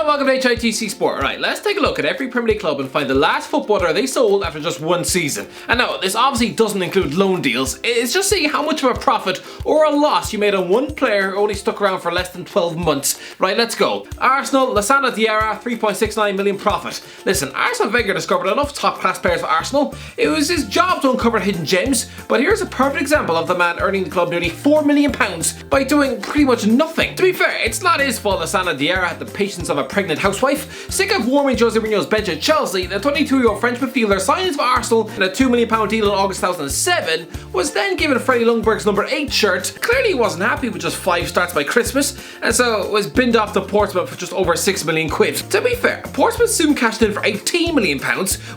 and welcome to HITC Sport. Alright, let's take a look at every Premier League club and find the last footballer they sold after just one season. And no, this obviously doesn't include loan deals. It's just seeing how much of a profit or a loss you made on one player who only stuck around for less than 12 months. Right, let's go. Arsenal, LASSANA DIARRA, 3.69 million profit. Listen, Arsene Wenger discovered enough top class players for Arsenal. It was his job to uncover hidden gems, but here's a perfect example of the man earning the club nearly £4 million by doing pretty much nothing. To be fair, it's not his fault LASSANA DIARRA had the patience of a pregnant housewife. Sick of warming Jose Mourinho's bench at Chelsea, the 22-year-old French midfielder signed for Arsenal in a £2 million deal in August 2007, was then given Freddie Ljungberg's number 8 shirt. Clearly he wasn't happy with just 5 starts by Christmas, and so was binned off to Portsmouth for just over £6 million. To be fair, Portsmouth soon cashed in for £18 million,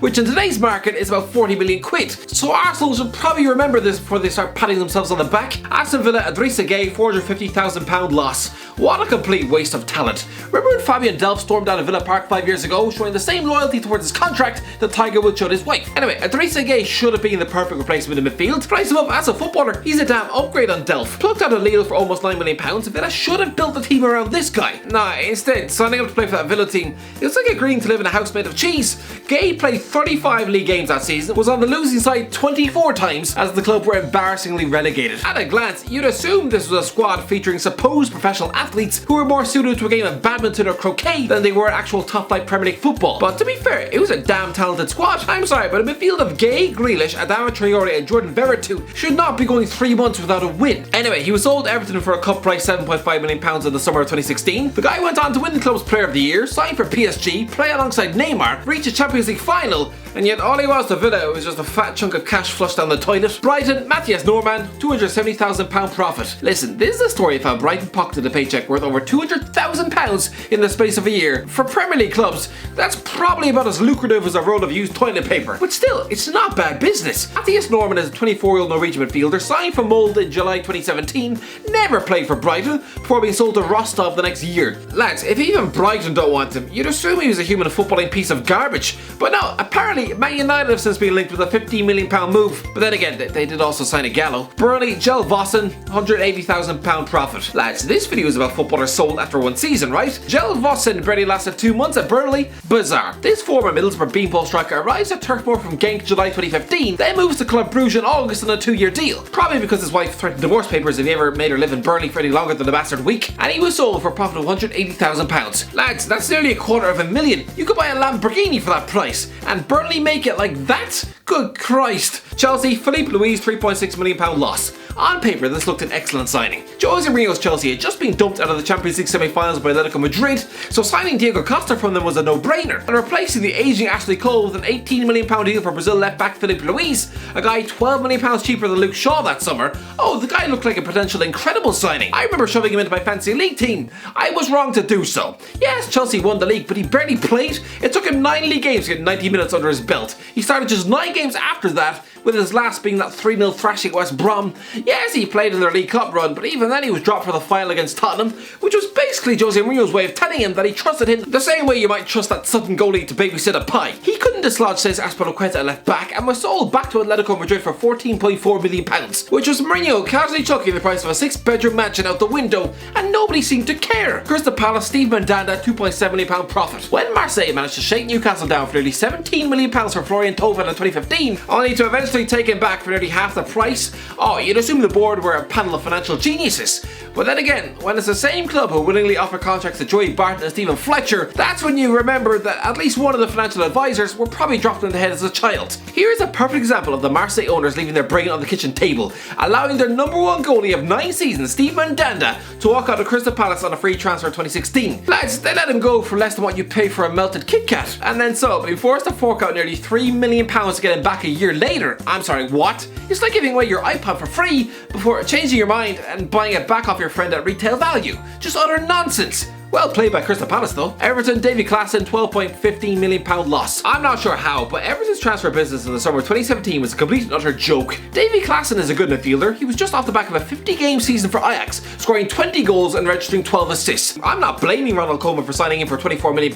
which in today's market is about £40 million. So Arsenal should probably remember this before they start patting themselves on the back. Aston Villa, Idrissa Gueye, £450,000 loss. What a complete waste of talent. Remember when Fabian Delph stormed out of Villa Park 5 years ago, showing the same loyalty towards his contract that Tiger Woods showed his wife? Anyway, Idrissa Gueye should have been the perfect replacement in midfield. Price him up as a footballer, he's a damn upgrade on Delph. Plucked out of Lille for almost £9 million, Villa should have built a team around this guy. Nah, instead, signing up to play for that Villa team, it was like agreeing to live in a house made of cheese. Gueye played 35 league games that season, was on the losing side 24 times as the club were embarrassingly relegated. At a glance, you'd assume this was a squad featuring supposed professional athletes who were more suited to a game of badminton or croquet than they were actual top-flight Premier League football. But to be fair, it was a damn talented squad. I'm sorry, but a midfield of Gueye, Grealish, Adama Traore and Jordan Veretout should not be going 3 months without a win. Anyway, he was sold to Everton for a cup price £7.5 million in the summer of 2016. The guy went on to win the club's Player of the Year, signed for PSG, play alongside Neymar, reach a Champions League final, and yet all he was to Villa was just a fat chunk of cash flushed down the toilet. Brighton, Matthias Norman, £270,000 profit. Listen, this is the story of how Brighton pocketed a paycheck worth over £200,000 in the space of a year. For Premier League clubs, that's probably about as lucrative as a roll of used toilet paper. But still, it's not bad business. Matthias Norman is a 24-year-old Norwegian midfielder, signed for Molde in July 2017, never played for Brighton, before being sold to Rostov the next year. Lads, if even Brighton don't want him, you'd assume he was a human footballing piece of garbage. But no, apparently Man United have since been linked with a £15 million move. But then again, they did also sign a Gallo. Burnley, JELLE VOSSEN, £180,000 profit. Lads, this video is about footballers sold after one season, right? JELLE VOSSEN barely lasted 2 months at Burnley. Bizarre. This former Middlesbrough beanpole striker arrives at Turf Moor from Genk July 2015, then moves to Club Brugge in August on a 2-year deal. Probably because his wife threatened divorce papers if he ever made her live in Burnley for any longer than a bastard week. And he was sold for a profit of £180,000. Lads, that's nearly £250,000. You could buy a Lamborghini for that price. And Burnley make it like that? Good Christ. Chelsea, Philippe Luis, £3.6 million loss. On paper, this looked an excellent signing. Jose Mourinho's Chelsea had just been dumped out of the Champions League semi-finals by Atletico Madrid, so signing Diego Costa from them was a no-brainer, and replacing the aging Ashley Cole with an £18 million deal for Brazil left-back Philippe Luis, a guy £12 million cheaper than Luke Shaw that summer. Oh, the guy looked like a potential incredible signing. I remember shoving him into my fantasy league team. I was wrong to do so. Yes, Chelsea won the league, but he barely played. It took him 9 league games to get 90 minutes under his belt. He started just 9 games after that, with his last being that 3-0 thrashing at West Brom. Yes, he played in their League Cup run, but even then he was dropped for the final against Tottenham, which was basically Jose Mourinho's way of telling him that he trusted him the same way you might trust that Sutton goalie to babysit a pie. He couldn't dislodge Cesc Azpilicueta at left back and was sold back to Atletico Madrid for £14.4 million, which was Mourinho casually chucking the price of a 6-bedroom mansion out the window, and nobody seemed to care. Crystal Palace, Steve Mandanda, £2.7 million profit. When Marseille managed to shake Newcastle down for nearly £17 million for Florian Thauvin in 2015, only to eventually take him back for nearly half the price, oh, you'd assume the board were a panel of financial geniuses. But then again, when it's the same club who willingly offer contracts to Joey Barton and Stephen Fletcher, that's when you remember that at least one of the financial advisors were probably dropped in the head as a child. Here's a perfect example of the Marseille owners leaving their brain on the kitchen table, allowing their #1 goalie of 9 seasons, Steve Mandanda, to walk out of Crystal Palace on a free transfer in 2016. Lads, they let him go for less than what you pay for a melted Kit Kat, and then so, being forced to fork out nearly £3 million to get him back a year later. I'm sorry, what? It's like giving away your iPod for free before changing your mind and buying it back off your friend at retail value. Just utter nonsense. Well played by Crystal Palace though. Everton, Davy Klaassen, £12.15 million loss. I'm not sure how, but Everton's transfer business in the summer of 2017 was a complete and utter joke. Davy Klaassen is a good midfielder. He was just off the back of a 50-game season for Ajax, scoring 20 goals and registering 12 assists. I'm not blaming Ronald Koeman for signing him for £24 million,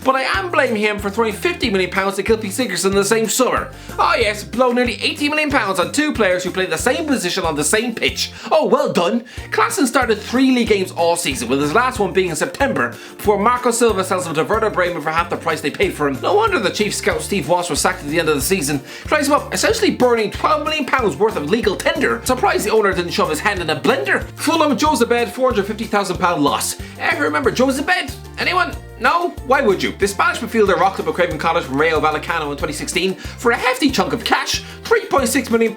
but I am blaming him for throwing £50 million to Gylfi Sigurdsson the same summer. Oh yes, blow nearly £80 million on 2 players who played the same position on the same pitch. Oh, well done. Klaassen started 3 league games all season, with his last one being in September before Marco Silva sells him to Werder Bremen for half the price they paid for him. No wonder the chief scout Steve Wass was sacked at the end of the season. Tries him up, essentially burning £12 million worth of legal tender. Surprised the owner didn't shove his hand in a blender. Fulham, Josebed, £450,000 loss. Ever remember Josebed? Anyone? No? Why would you? The Spanish midfielder rocked up a Craven Cottage from Rayo Vallecano in 2016 for a hefty chunk of cash, £3.6 million.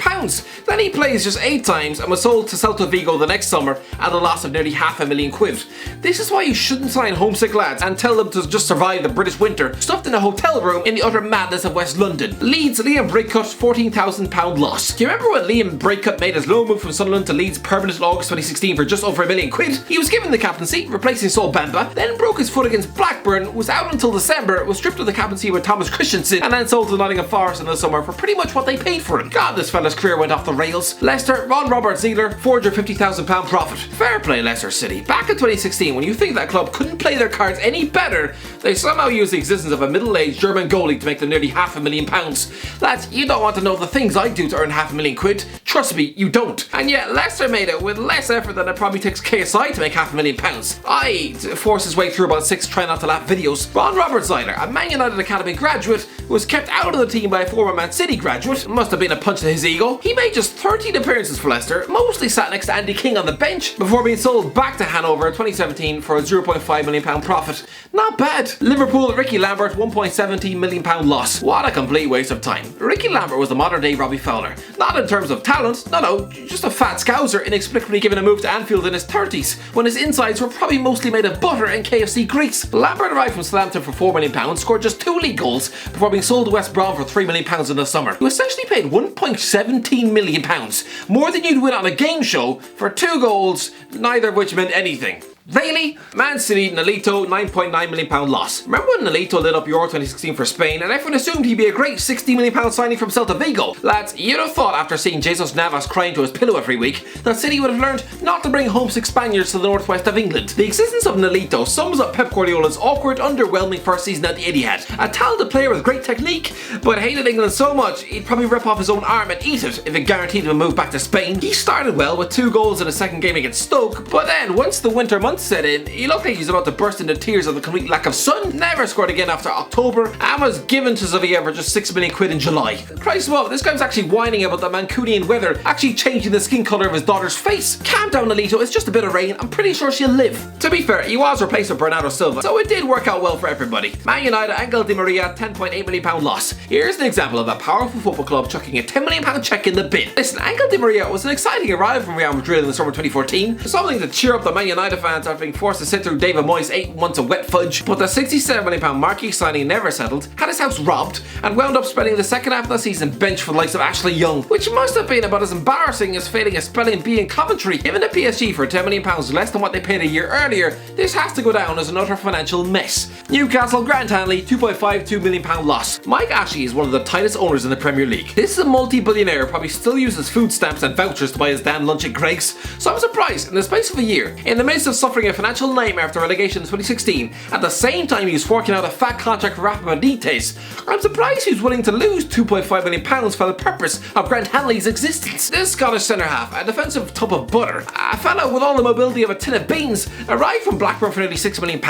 Then he plays just 8 times and was sold to Celta Vigo the next summer at a loss of nearly £500,000. This is why you shouldn't sign homesick lads and tell them to just survive the British winter, stuffed in a hotel room in the utter madness of West London. Leeds, Liam Brakecut, £14,000 loss. Do you remember when Liam Brakecut made his loan move from Sunderland to Leeds permanent in August 2016 for just over £1 million? He was given the captaincy, replacing Saul Bamba, then broke his foot against Blackburn, was out until December, was stripped of the captaincy with Thomas Christensen, and then sold to Nottingham Forest in the summer for pretty much what they paid for him. God, this fella's career went off the rails. Leicester, Ron Robert Zieler, £450,000 profit. Fair play, Leicester City. Back in 2016, when you think that club couldn't play their cards any better, they somehow used the existence of a middle-aged German goalie to make them nearly £500,000. Lads, you don't want to know the things I do to earn £500,000. Trust me, you don't. And yet, Leicester made it with less effort than it probably takes KSI to make £500,000. I forced his way through about 6 try not to laugh videos. Ron Robert Zieler, a Man United Academy graduate, was kept out of the team by a former Man City graduate. Must have been a punch to his ego. He made just 13 appearances for Leicester, mostly sat next to Andy King on the bench, before being sold back to Hanover in 2017 for a £0.5 million profit. Not bad. Liverpool, Ricky Lambert, £1.17 million loss. What a complete waste of time. Ricky Lambert was the modern day Robbie Fowler. Not in terms of talent, no, just a fat scouser inexplicably given a move to Anfield in his 30s, when his insides were probably mostly made of butter and KFC grease. Lambert arrived from Southampton for £4 million, scored just 2 league goals before being sold to West Brom for £3 million in the summer. You essentially paid £1.17 million, more than you'd win on a game show, for 2 goals, neither of which meant anything. Really? Man City, Nolito, £9.9 million loss. Remember when Nolito lit up Euro 2016 for Spain and everyone assumed he'd be a great £60 million signing from Celta Vigo? Lads, you'd have thought after seeing Jesus Navas crying to his pillow every week that City would have learned not to bring homesick Spaniards to the northwest of England. The existence of Nolito sums up Pep Guardiola's awkward, underwhelming first season at the Etihad. A talented player with great technique, but hated England so much he'd probably rip off his own arm and eat it if it guaranteed him a move back to Spain. He started well with 2 goals in his second game against Stoke, but then once the winter months set in, he looked like he was about to burst into tears of the complete lack of sun. Never scored again after October and was given to Sevilla for just £6 million in July. Christ above, this guy was actually whining about the Mancunian weather actually changing the skin colour of his daughter's face. Calm down, Nolito, it's just a bit of rain. I'm pretty sure she'll live. To be fair, he was replaced with Bernardo Silva, so it did work out well for everybody. Man United, Angel Di Maria, £10.8 million loss. Here's an example of a powerful football club chucking a £10 million cheque in the bin. Listen, Angel Di Maria was an exciting arrival from Real Madrid in the summer 2014. Something to cheer up the Man United fans after being forced to sit through David Moyes' 8 months of wet fudge. But the £67 million marquee signing never settled, had his house robbed, and wound up spending the second half of the season benched for the likes of Ashley Young, which must have been about as embarrassing as failing a spelling bee in Coventry. Given to PSG for £10 million less than what they paid a year earlier, this has to go down as an utter financial mess. Newcastle, Grant Hanley, £2.52 million loss. Mike Ashley is one of the tightest owners in the Premier League. This is a multi-billionaire who probably still uses food stamps and vouchers to buy his damn lunch at Greg's, so I'm surprised in the space of a year, in the midst of suffering a financial nightmare after relegation in 2016, at the same time he's forking out a fat contract for Rafa Benitez, I'm surprised he's willing to lose £2.5 million for the purpose of Grant Hanley's existence. This Scottish centre-half, a defensive tub of butter, a fellow with all the mobility of a tin of beans, arrived from Blackburn for nearly £6 million.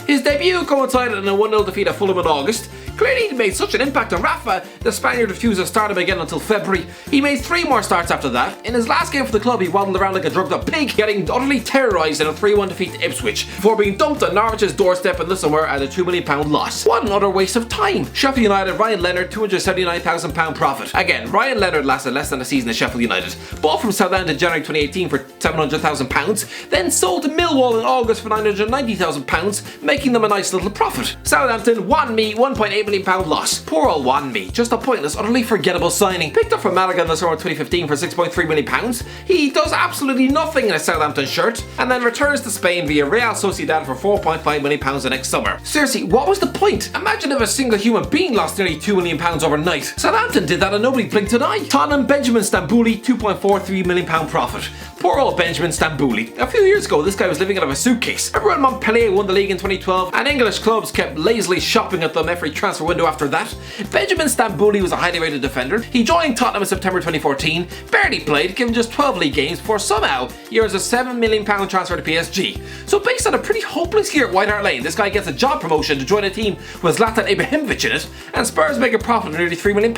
His debut coincided in a 1-0 defeat at Fulham in August. Clearly he made such an impact on Rafa, the Spaniard refused to start him again until February. He made 3 more starts after that. In his last game for the club he waddled around like a drugged up pig, getting utterly terrorised in a 3-1 defeat to Ipswich, before being dumped on Norwich's doorstep in the summer at a £2 million loss. What another waste of time. Sheffield United, Ryan Leonard, £279,000 profit. Again, Ryan Leonard lasted less than a season at Sheffield United. Bought from Southampton in January 2018 for £700,000, then sold to Millwall in August for £990,000, making them a nice little profit. Southampton, Wanmi, £1.8 million loss. Poor old Wanmi, just a pointless, utterly forgettable signing. Picked up from Malaga in the summer of 2015 for £6.3 million. He does absolutely nothing in a Southampton shirt, and then returns to Spain via Real Sociedad for £4.5 million the next summer. Seriously, what was the point? Imagine if a single human being lost nearly £2 million overnight. Southampton did that and nobody blinked an eye. Tottenham, Benjamin Stambouli, £2.43 million profit. Poor old Benjamin Stambouli. A few years ago, this guy was living out of a suitcase. Remember when Montpellier won the league in 2012 and English clubs kept lazily shopping at them every transfer transfer window after that. Benjamin Stambouli was a highly rated defender. He joined Tottenham in September 2014, barely played, given just 12 league games before somehow he earns a £7 million transfer to PSG. So based on a pretty hopeless year at White Hart Lane, this guy gets a job promotion to join a team with Zlatan Ibrahimovic in it, and Spurs make a profit of nearly £3 million.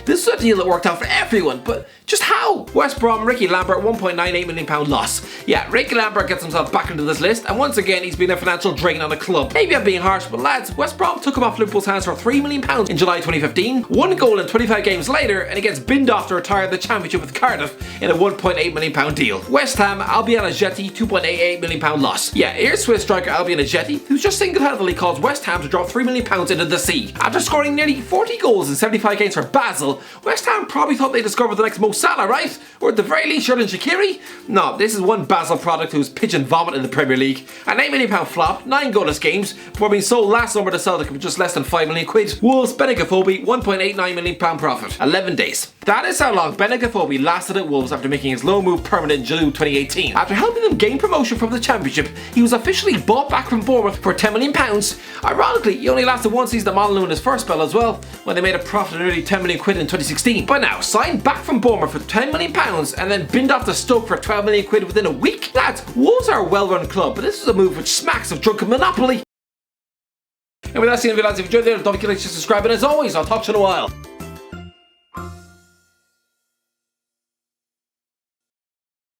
This is a deal that worked out for everyone, but just how? West Brom, Rickie Lambert, £1.98 million loss. Yeah, Rickie Lambert gets himself back into this list, and once again he's been a financial drain on the club. Maybe I'm being harsh, but lads, West Brom took him off Liverpool's hands for £3 million in July 2015, 1 goal in 25 games later, and he gets binned off to retire the championship with Cardiff in a £1.8 million deal. West Ham, Albion Ajeti, £2.88 million loss. Yeah, here's Swiss striker Albion Ajeti, who's just single-handedly caused West Ham to drop £3 million into the sea. After scoring nearly 40 goals in 75 games for Basel, West Ham probably thought they discovered the next Mo Salah, right? Or at the very least Xherdan Shaqiri? No, this is one Basel product who's pigeon vomit in the Premier League. An £8 million flop, 9 goalless games, before being sold last summer to Celtic for just less than £5 million. Wolves, Benicaphobe, £1.89 million profit, 11 days. That is how long Benicaphobe lasted at Wolves after making his loan move permanent in July 2018. After helping them gain promotion from the Championship, he was officially bought back from Bournemouth for £10 million. Ironically, he only lasted one season at Molineux in his first spell as well, when they made a profit of nearly £10 million in 2016. But now, signed back from Bournemouth for £10 million and then binned off to Stoke for £12 million within a week? Lads, Wolves are a well-run club, but this is a move which smacks of drunken monopoly. And with that, see you in the video, lads. If you enjoyed the video, don't forget to like, subscribe, and as always, I'll talk to you in a while.